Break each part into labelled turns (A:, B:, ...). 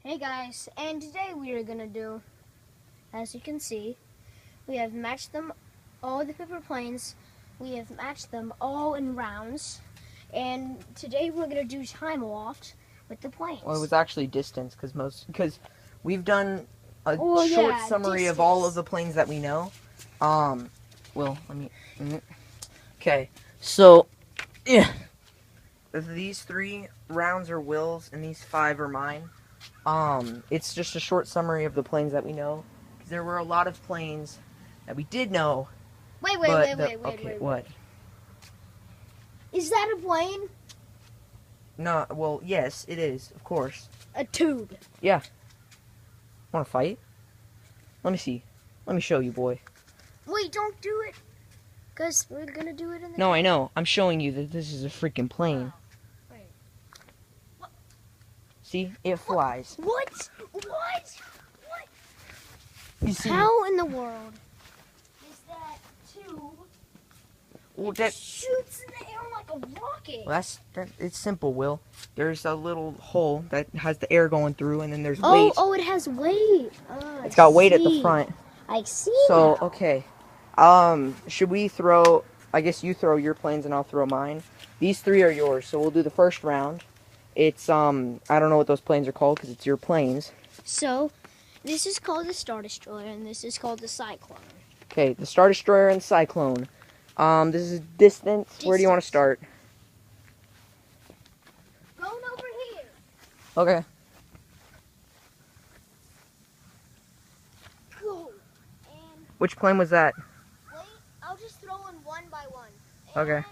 A: Hey guys, and today we are gonna do, as you can see, we have matched them all the paper planes. We have matched them all in rounds, and today we're gonna do time loft with the planes.
B: Well, it was actually distance because we've done a short
A: yeah,
B: summary of all of the planes that we know. Well, let me. Okay, so yeah, these 3 rounds are Will's and these 5 are mine. It's just a short summary of the planes that we know. There were a lot of planes that we did know.
A: Wait.
B: What?
A: Is that a plane?
B: No, well, yes, it is, of course.
A: A tube.
B: Yeah. Want to fight? Let me see. Let me show you, boy.
A: Wait, don't do it. Because we're going to do it in the
B: No, I know. I'm showing you that this is a freaking plane.
A: Wait. What?
B: See? It flies.
A: What?
B: You see?
A: How in the world is that tube?
B: Well,
A: It shoots in the air like a rocket.
B: Well, it's simple, Will. There's a little hole that has the air going through, and then there's weight.
A: Oh, it has weight.
B: It's got weight at the front.
A: I see.
B: So,
A: now.
B: okay. Should we throw, I guess you throw your planes and I'll throw mine. These 3 are yours, so we'll do the first round. It's, I don't know what those planes are called because it's your planes.
A: So, this is called the Star Destroyer, and this is called the Cyclone.
B: Okay, the Star Destroyer and Cyclone. This is distance. Where do you want to start?
A: Going over here.
B: Okay.
A: Go. And
B: Which plane was that?
A: wait, I'll just throw in one by one.
B: Okay.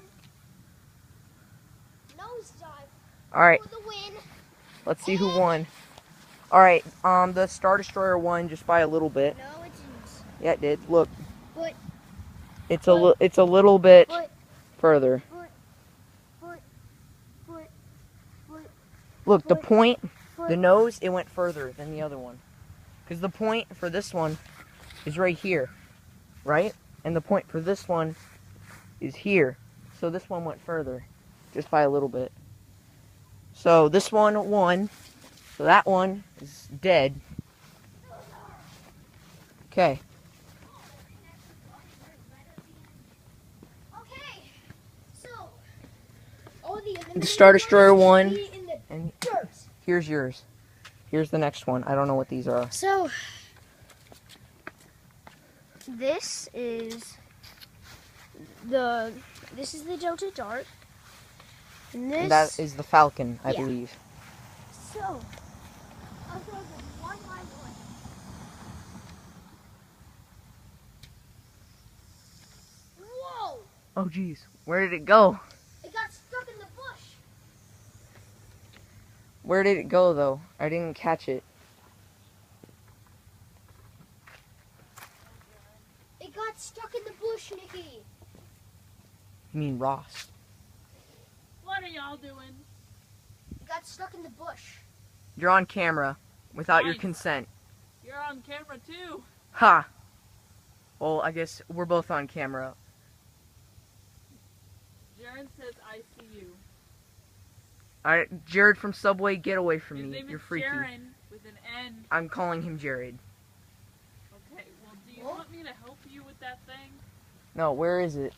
A: Nosedive.
B: Alright,
A: For the win.
B: let's see who won. Alright, the Star Destroyer won just by a little bit.
A: No, it didn't.
B: Yeah, it did. Look.
A: But,
B: It's a little bit
A: but,
B: further.
A: but.
B: Look, the point, the nose, it went further than the other one. Because the point for this one is right here, right? And the point for this one is here. So this one went further, just by a little bit. So this one won. So that one is dead. Okay.
A: Okay. So, all
B: The Star Destroyer won.
A: in the
B: And
A: dirt.
B: here's yours. Here's the next one. I don't know what these are.
A: So, this is the Delta Dart, and this.
B: And that is the Falcon, I
A: Yeah.
B: believe.
A: So, I'll throw them one by one. Whoa!
B: Oh, jeez. Where did it go?
A: It got stuck in the bush.
B: Where did it go, though? I didn't catch it.
A: It got stuck in the bush, Nikki.
B: You mean Ross?
C: What are y'all doing?
A: It got stuck in the bush.
B: You're on camera without your
C: Nice.
B: consent.
C: You're on camera too.
B: Ha! Well, I guess we're both on camera.
C: Jaren says, I see you.
B: Alright, Jared from Subway, get away from
C: His
B: me.
C: name
B: You're
C: is
B: freaky.
C: Jaren with an N.
B: I'm calling him Jared.
C: Okay, well, do you want me to help you with that thing?
B: No, where is it?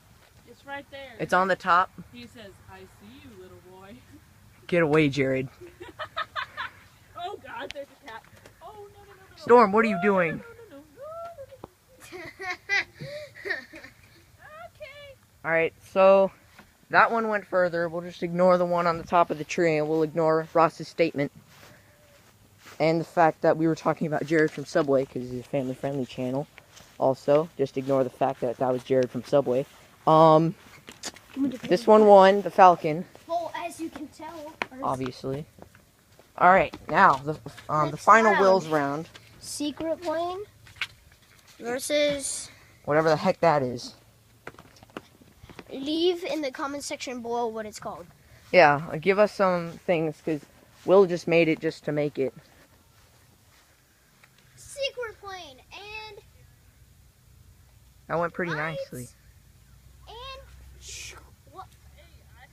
C: It's right there.
B: It's on the top.
C: He says, I see you, little boy.
B: Get away, Jared.
C: Oh, God, there's a cat. Oh, no.
B: Storm, what are you doing?
C: No. Okay.
B: Alright, so that one went further. We'll just ignore the one on the top of the tree and we'll ignore Ross's statement. And the fact that we were talking about Jared from Subway because he's a family-friendly channel. Also, just ignore the fact that that was Jared from Subway. This one won, the Falcon,
A: Well, as you can tell.
B: obviously. Alright, now, the
A: Next
B: final
A: round.
B: Wills round.
A: Secret plane versus.
B: Whatever the heck that is.
A: Leave in the comment section below what it's called.
B: Yeah, give us some things, because Will just made it just to make it.
A: Secret plane and.
B: That went pretty
A: Lights.
B: nicely.
A: And. What?
C: Hey, I had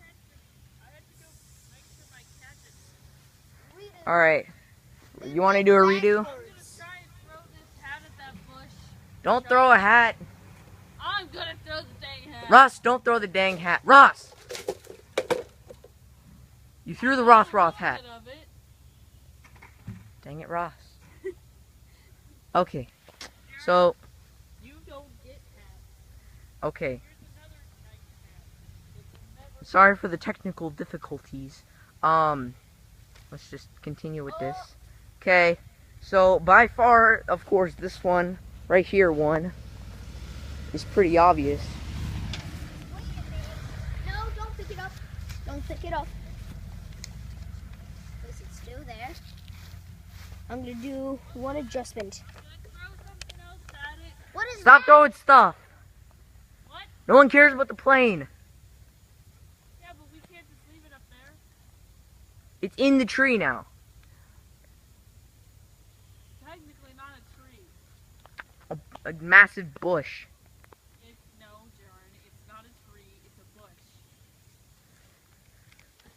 C: to go make sure my cat didn't.
B: Alright, You want to do a redo? Don't throw a hat.
C: I'm gonna throw the dang hat.
B: Ross, don't throw the dang hat. Ross! You threw the Roth hat. Dang it, Ross. Okay. So,
C: You don't get hat.
B: okay.
C: Here's another nice hat. It's
B: Sorry for the technical difficulties. Let's just continue with this. Okay. So, by far, of course, this one, right here, is pretty obvious.
A: Wait a minute. No, don't pick it up. Don't pick it up. Is it still there? I'm gonna do one adjustment. What is
B: Stop
A: that?
B: throwing stuff.
C: What?
B: No one cares about the plane.
C: Yeah, but we can't just leave it up there.
B: It's in the tree now.
C: Technically not a tree.
B: A massive bush.
C: No, Jaron, it's not a tree, it's a bush.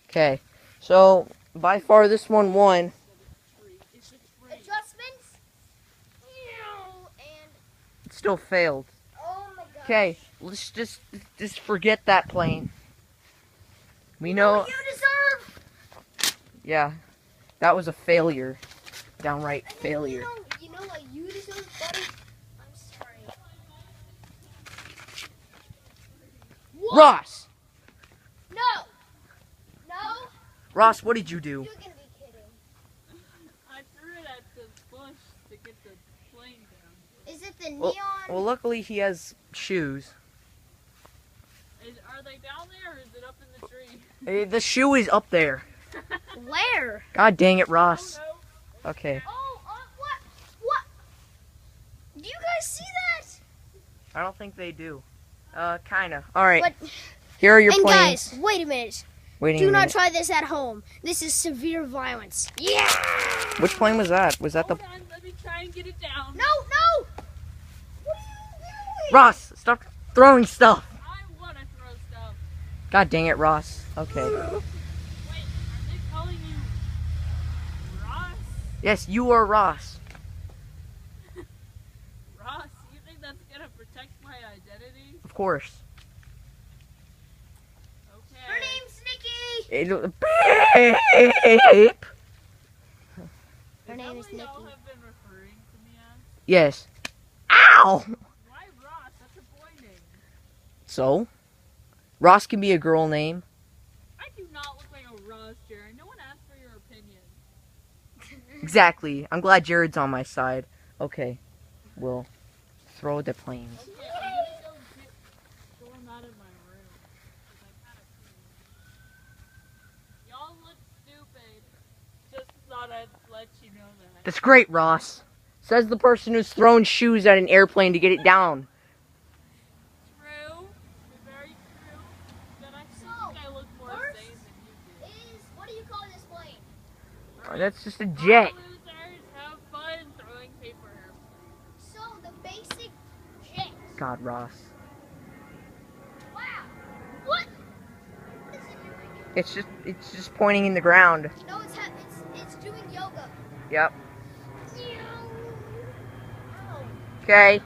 B: Okay. So, by far, this one won.
C: It's a tree.
A: Adjustments? And
B: It still failed.
A: oh my god.
B: Okay, let's just forget that plane. We know.
A: What you deserve.
B: Yeah, that was a failure. Downright failure.
A: You know what you deserve, buddy? I'm sorry. What?
B: Ross!
A: No. No.
B: Ross, what did you do?
A: You're gonna be kidding.
C: I threw it at the bush to get the plane down.
A: Is it the
B: Well,
A: neon?
B: well, luckily he has shoes.
C: Are they down there or is it up in the tree?
B: The shoe is up there.
A: Where?
B: God dang it, Ross.
C: Oh, no.
B: Okay,
A: Oh, what? What? Do you guys see that?
B: I don't think they do. Kinda. Alright,
A: What?
B: here are your
A: And
B: planes.
A: guys, wait a minute.
B: Waiting
A: Do
B: a
A: not
B: minute.
A: try this at home. This is severe violence. Yeah.
B: Which plane was that? Was that the...
C: Hold on, let me try and get it down.
A: No, no. What are you doing?
B: Ross, stop throwing stuff.
C: I want to throw stuff.
B: God dang it, Ross. Okay.
C: Wait, are they calling you Ross?
B: Yes, you are Ross.
C: Ross, you think that's gonna protect my identity?
B: Of course.
C: Okay.
A: Her name's Nikki.
B: Beep.
A: Her
C: Is
A: name
C: that
A: is
C: what y'all
A: Nikki.
C: have been referring to me as?
B: Yes. Ow!
C: Why Ross? That's a boy name.
B: So? Ross can be a girl name.
C: I do not look like a Ross, Jared. No one asked for your opinion.
B: Exactly. I'm glad Jared's on my side. Okay. We'll throw the planes.
C: Okay, I'm gonna go throw them out of my room. 'Cause I kinda cleaned. Y'all look stupid. Just thought I'd let you know that.
B: That's great, Ross. Says the person who's throwing shoes at an airplane to get it down.
C: True. Very true. But I
A: So,
C: think I look more
A: first
C: sane than you do.
A: What do you call this plane?
B: That's just a jet.
C: Losers, have fun throwing paper airplanes.
A: So the basic jet.
B: God, Ross.
A: Wow. What? What is it doing?
B: It's just pointing in the ground.
A: No, it's doing yoga.
B: Yep.
A: Ow.
B: Okay.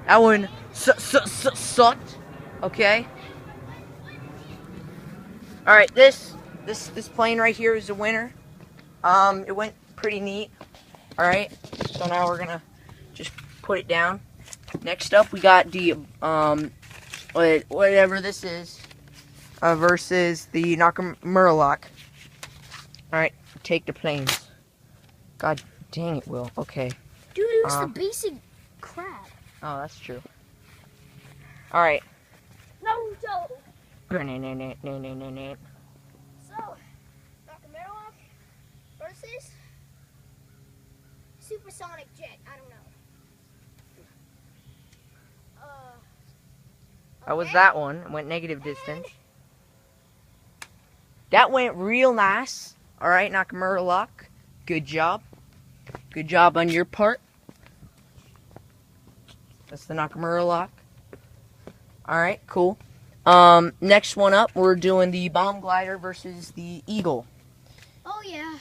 B: That one sucked. Okay. All right. This plane right here is a winner. It went pretty neat. All right. So now we're gonna just put it down. Next up, we got the whatever this is versus the Nakamura lock. All right. Take the planes. God dang it, Will. Okay.
A: Dude, it was the basic crap.
B: Oh, that's true. All right.
A: Naruto.
B: Okay.
A: So, Nakamura versus Supersonic Jet. I don't know.
B: That was
A: okay.
B: that one. It went negative distance. That went real nice. All right, Nakamura lock. Good job. Good job on your part. That's the Nakamura lock. All right, cool. Next one up, we're doing the bomb glider versus the Eagle.
A: Oh yeah.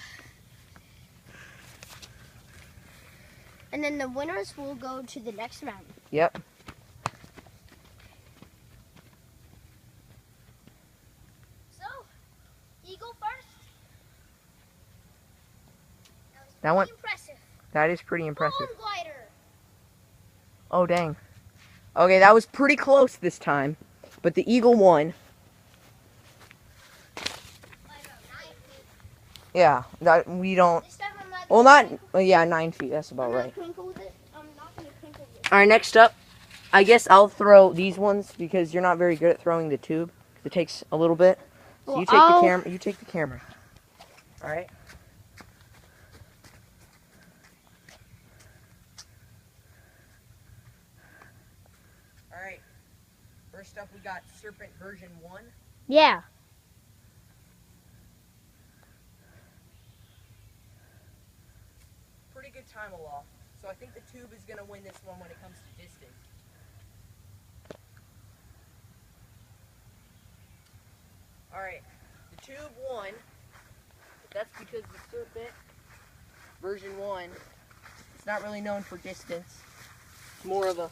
A: And then the winners will go to the next round.
B: Yep.
A: So, eagle first.
B: That one.
A: Impressive.
B: That is pretty impressive.
A: Bone glider.
B: Oh, dang. Okay, that was pretty close this time. But the eagle won. Yeah, that we don't.
A: This time I'm not
B: Well, not. Yeah, 9 feet. That's about right.
A: I'm not gonna crinkle it.
B: All right, next up, I guess I'll throw these ones because you're not very good at throwing the tube. It takes a little bit. So
A: Well,
B: you take the camera. You take the camera. All right. All right. First up, we got Serpent version 1.
A: Yeah.
B: Pretty good time aloft. So I think the tube is going to win this one when it comes to distance. Alright, the tube won. That's because the Serpent version 1 is not really known for distance. It's more of a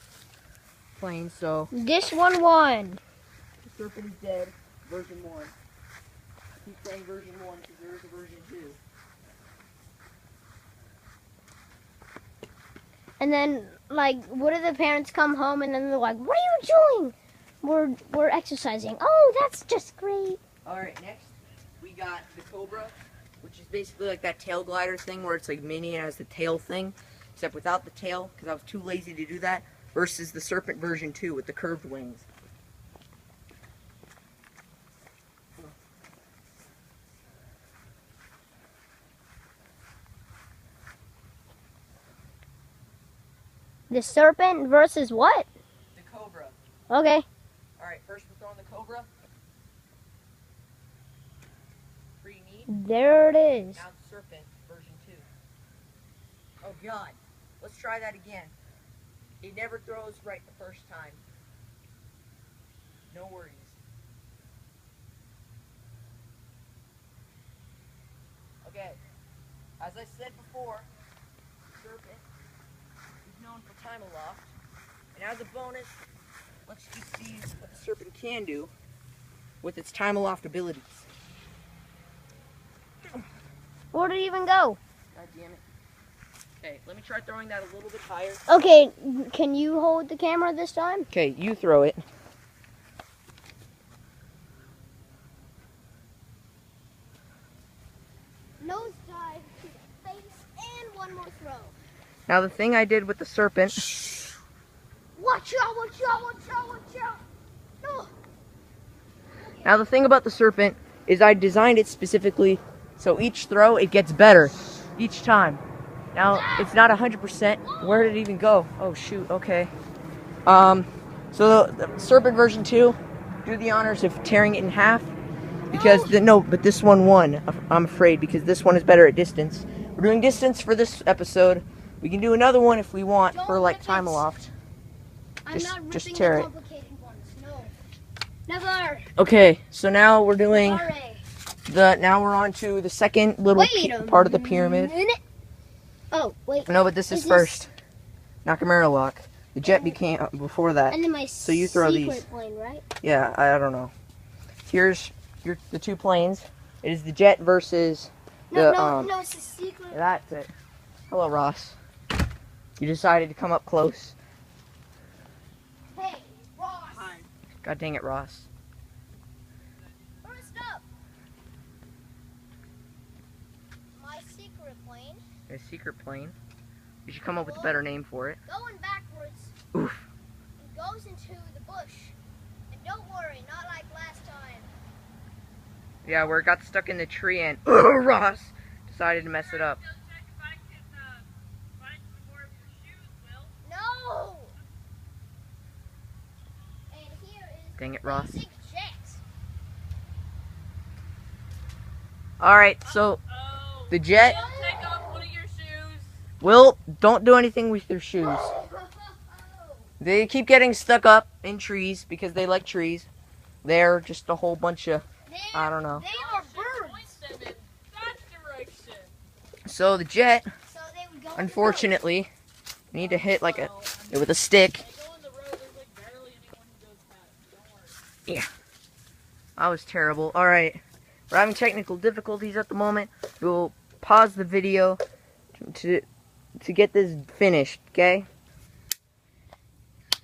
B: plane, so
A: This one won.
B: the Serpent is dead, version 1. I keep saying version 1 because there is a version 2.
A: And then, like, what if the parents come home and then they're like, "What are you doing?" We're exercising. Oh, that's just great.
B: Alright, next we got the Cobra, which is basically like that tail glider thing where it's like mini and has the tail thing, except without the tail because I was too lazy to do that, versus the Serpent version 2 with the curved wings.
A: The Serpent versus what?
B: The Cobra.
A: Okay.
B: Alright, first we're throwing the Cobra. Pretty neat.
A: There it is.
B: Now the Serpent version 2. Oh god. Let's try that again. It never throws right the first time. No worries. Okay. As I said before, Serpent is known for time aloft. And as a bonus, let's just see what the Serpent can do with its time aloft abilities.
A: Where did it even go?
B: God damn it. Okay, let me try throwing that a little bit higher.
A: Okay, can you hold the camera this time?
B: Okay, you throw it.
A: Nose dive to the face and one more throw.
B: Now the thing I did with the Serpent,
A: Watch out, watch out, watch out, watch out. No.
B: now the thing about the Serpent is I designed it specifically so each throw it gets better each time. Now it's not 100%. Where did it even go? Oh shoot, okay. So the Serpent version 2, do the honors of tearing it in half. Because but this one won, I'm afraid, because this one is better at distance. We're doing distance for this episode. We can do another one if we want for like time aloft. Just tear it.
A: Complicated ones. No. Never.
B: Okay, so now we're doing
A: Never.
B: now we're on to the second little part of the pyramid.
A: Minute. Oh, wait.
B: No, but this is first. Nakamura lock. The jet became before that.
A: And then my
B: So you throw
A: secret
B: these.
A: plane, right?
B: Yeah, I don't know. Here's the two planes. It is the jet versus the
A: No, it's a secret.
B: That's it. Hello, Ross. You decided to come up close.
A: Hey, Ross.
C: Hi.
B: God dang it, Ross.
A: First up. My secret plane.
B: A secret plane. You should come up with a better name for it.
A: Going backwards.
B: Oof.
A: It goes into the bush. And don't worry, not like last time.
B: Yeah, where it got stuck in the tree and Ross decided to mess it up.
C: Just check if I can find some more of your shoes, Will.
A: No! And here is
B: Dang it, Ross.
A: basic jet.
B: Alright, so
C: Oh.
B: the jet.
C: Will, take off one of your shoes.
B: Will, don't do anything with your shoes. They keep getting stuck up in trees because they like trees. They're just a whole bunch of, I don't know.
A: They are
C: Should
A: birds.
C: point them in that direction.
B: So the jet,
A: So they would go
B: unfortunately, You need to hit like it with a stick.
C: I go on the road, there's like barely anyone who goes past. Don't worry.
B: Yeah. That was terrible. Alright. We're having technical difficulties at the moment. We'll pause the video to get this finished, okay?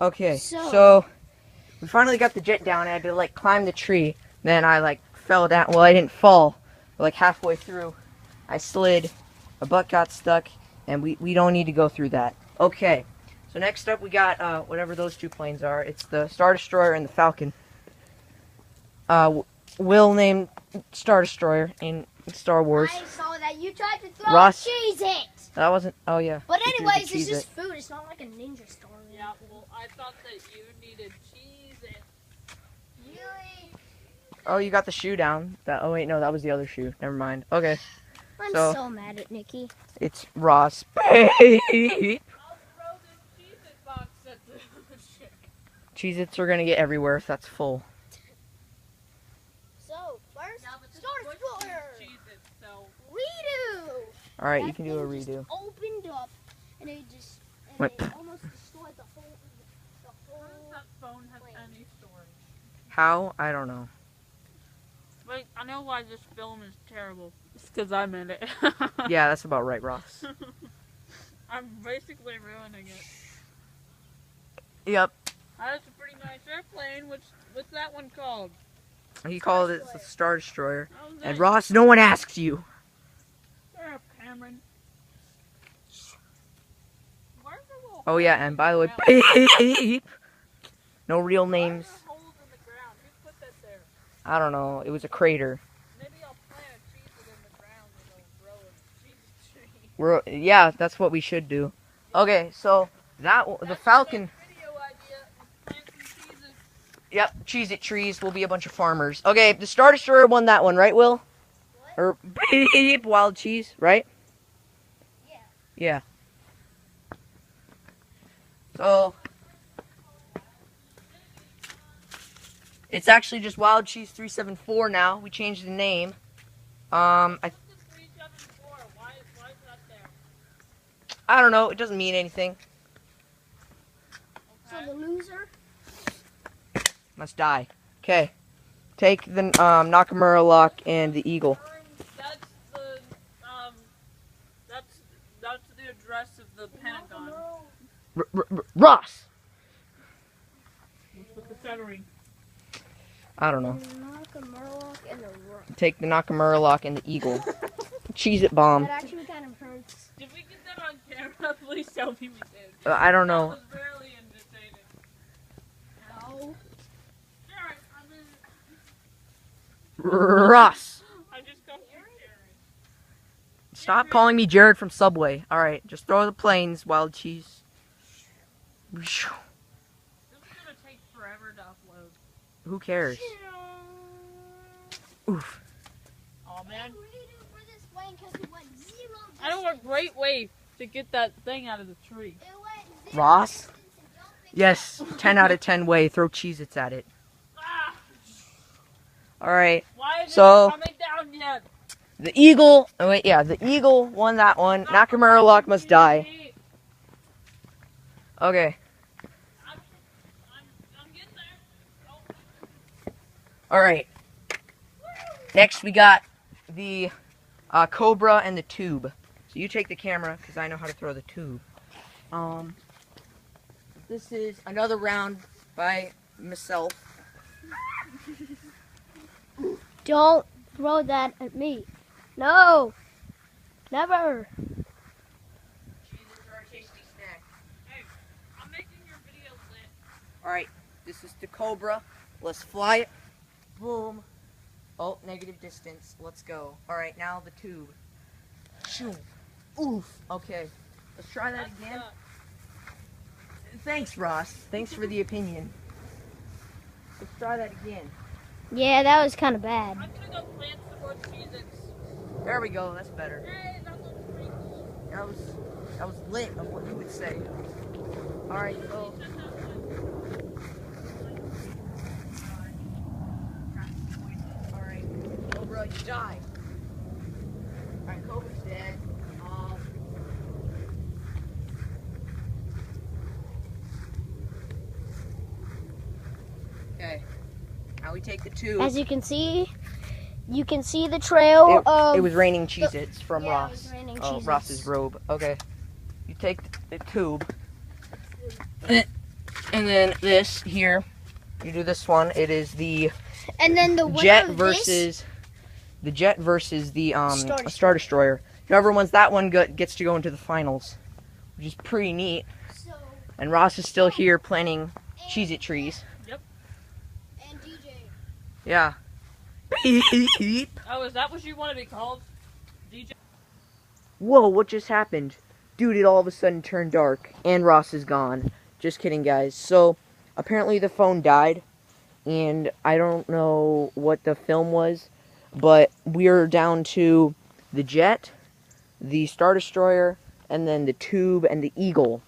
B: Okay, so we finally got the jet down. I had to like climb the tree. Then I like fell down. Well, I didn't fall. But, like halfway through, I slid. My butt got stuck, and we don't need to go through that. Okay, so next up we got whatever those two planes are. It's the Star Destroyer and the Falcon. Will named Star Destroyer in Star Wars.
A: I saw that you tried to throw
B: Ross.
A: Cheez-It.
B: That wasn't. Oh yeah.
A: But
B: you threw the
A: anyways, it's
B: Cheez-It.
A: just food. It's not like a ninja story.
C: Yeah, well, I thought that you needed cheese and
A: Really?
B: Oh, you got the shoe down. Oh wait, no, that was the other shoe. Never mind. Okay,
A: I'm
B: So-
A: so mad at Nikki.
B: it's Ross.
C: I'll throw this Cheez-It box at the shit.
B: Cheez-Its are gonna get everywhere if that's full.
A: So first,
C: Yeah, but this
A: Star
C: bush
A: Destroyer.
C: needs Cheez-It, so
A: Redo.
B: All right, you
A: That
B: can do a
A: thing just
B: redo.
A: opened up, and it just
B: What?
A: it almost destroyed the whole.
C: how does that phone have
A: Wait.
C: any storage?
B: How? I don't know.
C: Wait, I know why this film is terrible. It's because I'm in it.
B: Yeah, that's about right, Ross.
C: I'm basically ruining it.
B: Yep.
C: That's a pretty nice airplane. What's that one called?
B: He called it the Star Destroyer.
C: How's
B: And
C: that?
B: Ross, no one asks you.
C: Shut up, Cameron. Where's the little
B: Oh yeah, and by the way, beep. No real
C: Why are
B: names.
C: there holes in the ground? Who put that there?
B: I don't know. It was a crater.
C: Maybe I'll plant a cheese in the ground and it'll grow a cheese tree.
B: Yeah, that's what we should do. Okay, so the
C: That's
B: Falcon.
C: the next video idea is plant some cheeses.
B: Yep, Cheez-It trees will be a bunch of farmers. Okay, the Star Destroyer won that one, right, Will? Or beep, wild cheese, right?
A: Yeah.
B: Yeah. So it's actually just Wildcheese374 now. We changed the name.
C: What's the 374? Why is that there?
B: I don't know. It doesn't mean anything.
A: So the loser.
B: Must die. Okay. Take the Nakamura lock and the eagle.
C: That's the that's the address of the Pentagon.
B: Ross.
C: What's with the stuttering?
B: I don't know.
A: Nakamura and the rook.
B: Take the Nakamura lock and the eagle. Cheez-It bomb.
A: That actually kind of hurts.
C: Did we get that on camera? Please tell me we did.
B: I don't
C: That
B: know.
C: was barely entertaining.
A: No.
C: Jared, I'm in.
B: Ross.
C: I just got you, Jared.
B: Stop calling me Jared from Subway. Alright, just throw the planes, wild cheese.
C: This is gonna take forever to upload.
B: Who cares? Oof.
C: Oh man,
A: Redo for this plane 'cause it went zero
C: I know a
A: distance.
C: great way to get that thing out of the tree.
A: It went zero
B: Ross?
A: distance and don't think
B: Yes, 10 out of 10 way. Throw Cheez-Its at it.
C: Ah,
B: Alright,
C: why is
B: So-
C: it not coming down yet?
B: the eagle. Oh, wait, yeah, the eagle won that one. Nakamura lock must die. Okay,
C: I'm getting there. Oh.
B: alright. Next, we got the Cobra and the tube. So you take the camera, because I know how to throw the tube. This is another round by myself.
A: Don't throw that at me. No. Never.
B: Cheez-Its are a tasty snack.
C: Hey, I'm making your video lit.
B: Alright, this is the Cobra. Let's fly it. Boom. Oh, negative distance. Let's go. Alright, now the tube. Shoo. Oof. Okay. Let's try that
C: That's
B: again. Thanks, Ross. Thanks for the opinion. Let's try that again.
A: Yeah, that was kind of bad.
C: I'm gonna go plant some more Cheez-Its.
B: There we go. That's better.
C: Hey, that looks pretty cool.
B: That was lit of what you would say. Alright, so alright. Cobra, you die. Alright, Cobra's dead. we take the tube.
A: As you can see the trail of...
B: It was raining Cheez-Its from
A: yeah,
B: Ross.
A: It was raining
B: Oh,
A: Cheez-Its.
B: Ross's robe. Okay. You take the tube. And then this here. You do this one. It is the
A: and then the
B: Jet
A: winner of
B: versus the Jet versus the
A: Star
B: Destroyer. Whoever wins that one gets to go into the finals, which is pretty neat.
A: So,
B: And Ross is still here planting Cheez-It trees.
C: Yep.
A: And DJ.
B: Yeah.
C: Oh, is that what you want to be called? DJ?
B: Whoa, what just happened? Dude, it all of a sudden turned dark, and Ross is gone. Just kidding, guys. So, apparently the phone died, and I don't know what the film was, but we're down to the Jet, the Star Destroyer, and then the Tube and the Eagle.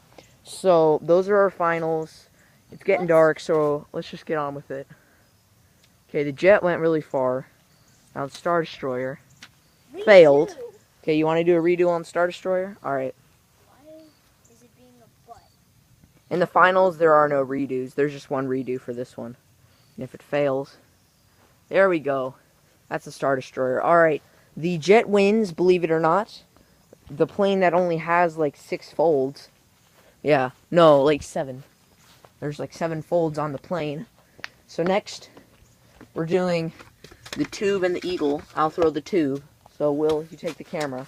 B: So, those are our finals. It's getting dark, so let's just get on with it. Okay, the Jet went really far. Now the Star Destroyer failed. Okay, you want to do a redo on Star Destroyer? Alright.
A: Why is it being a butt?
B: In the finals, there are no redos. There's just one redo for this one. And if it fails... There we go. That's the Star Destroyer. Alright, the Jet wins, believe it or not. The plane that only has like 6 folds. Yeah, no, like 7. There's like 7 folds on the plane. So next, we're doing the Tube and the Eagle. I'll throw the Tube. So Will, you take the camera.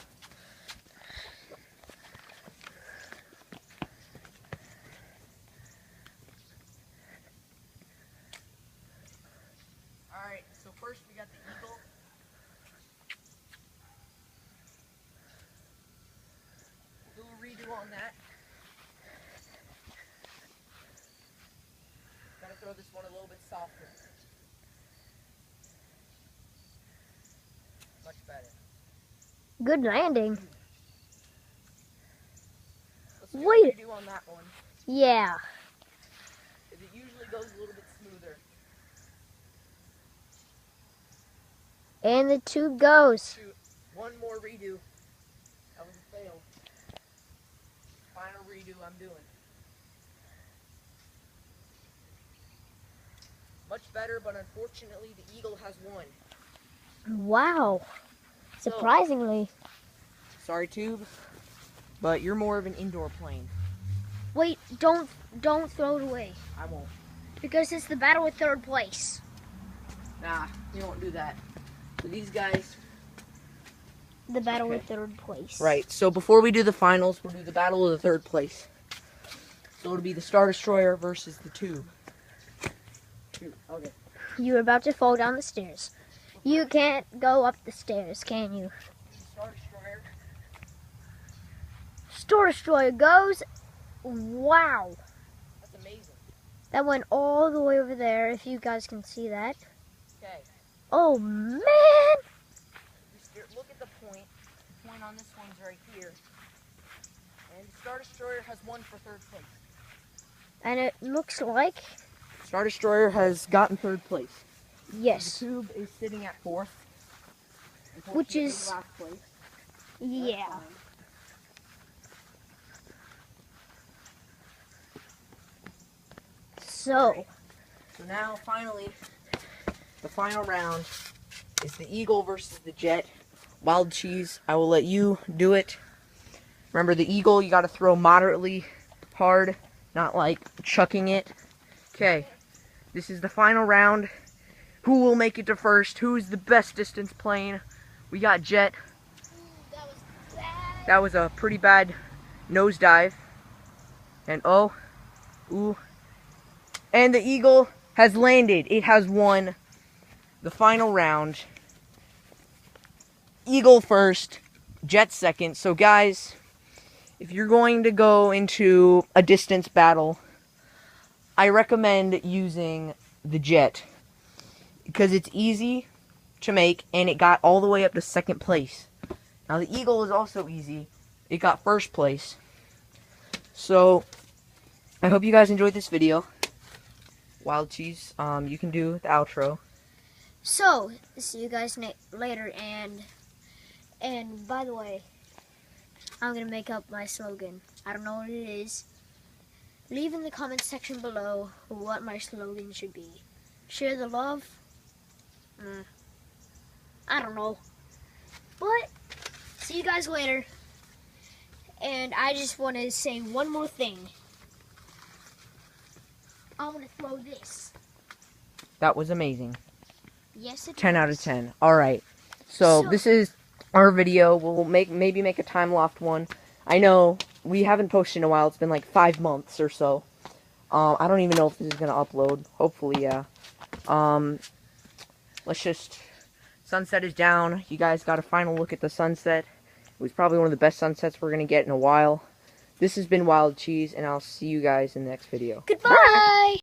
B: Alright, so first we got the Eagle. Do a redo on that. Gotta throw this one a little bit softer. Much better.
A: Good landing.
B: Let's do
A: Wait.
B: a redo on that one.
A: Yeah.
B: 'Cause it usually goes a little bit smoother.
A: And the tube goes.
B: Shoot, one more redo. That was a fail. Final redo I'm doing. Much better, but unfortunately the Eagle has won.
A: Wow. Surprisingly.
B: Sorry, Tube, but you're more of an indoor plane.
A: Wait, don't throw it away.
B: I won't.
A: Because it's the battle with third place.
B: Nah, you won't do that. So these guys...
A: The battle
B: Okay.
A: with third place.
B: Right, so before we do the finals, we'll do the battle of the third place. So it'll be the Star Destroyer versus the Tube. Okay.
A: You're about to fall down the stairs. You can't go up the stairs, can you?
B: Star Destroyer.
A: Star Destroyer goes. Wow.
B: That's amazing.
A: That went all the way over there, if you guys can see that.
B: Okay.
A: Oh, man.
B: Look at the point. The point on this one's right here. And Star Destroyer has won for third place.
A: And it looks like,
B: Star Destroyer has gotten third place.
A: yes.
B: The Tube is sitting at 4th.
A: Which is-
B: Unfortunately, last place.
A: Yeah.
B: That's fine.
A: So,
B: So now, finally, the final round is the Eagle versus the Jet. Wild Cheese, I will let you do it. Remember, the Eagle, you got to throw moderately hard, not like chucking it. Okay, this is the final round. Who will make it to first? Who's the best distance plane? We got Jet.
A: that was bad.
B: That was a pretty bad nosedive. And oh, ooh. And the Eagle has landed. It has won the final round. Eagle first, Jet second. So guys, if you're going to go into a distance battle, I recommend using the Jet. Because it's easy to make, and it got all the way up to second place. Now the Eagle is also easy. It got first place. So, I hope you guys enjoyed this video. Wild Cheese, you can do the outro.
A: So, see you guys later, and by the way, I'm gonna make up my slogan. I don't know what it is. Leave in the comments section below what my slogan should be. Share the love, I don't know. But, see you guys later. And I just want to say one more thing. I want to throw this.
B: That was amazing.
A: Yes, it
B: 10 out of
A: was.
B: 10. Alright. So this is our video. We'll maybe make a time loft one. I know we haven't posted in a while. It's been like 5 months or so. I don't even know if this is gonna upload. Hopefully, yeah. Let's just... Sunset is down. You guys got a final look at the sunset. It was probably one of the best sunsets we're gonna get in a while. This has been Wild Cheese, and I'll see you guys in the next video.
A: Goodbye!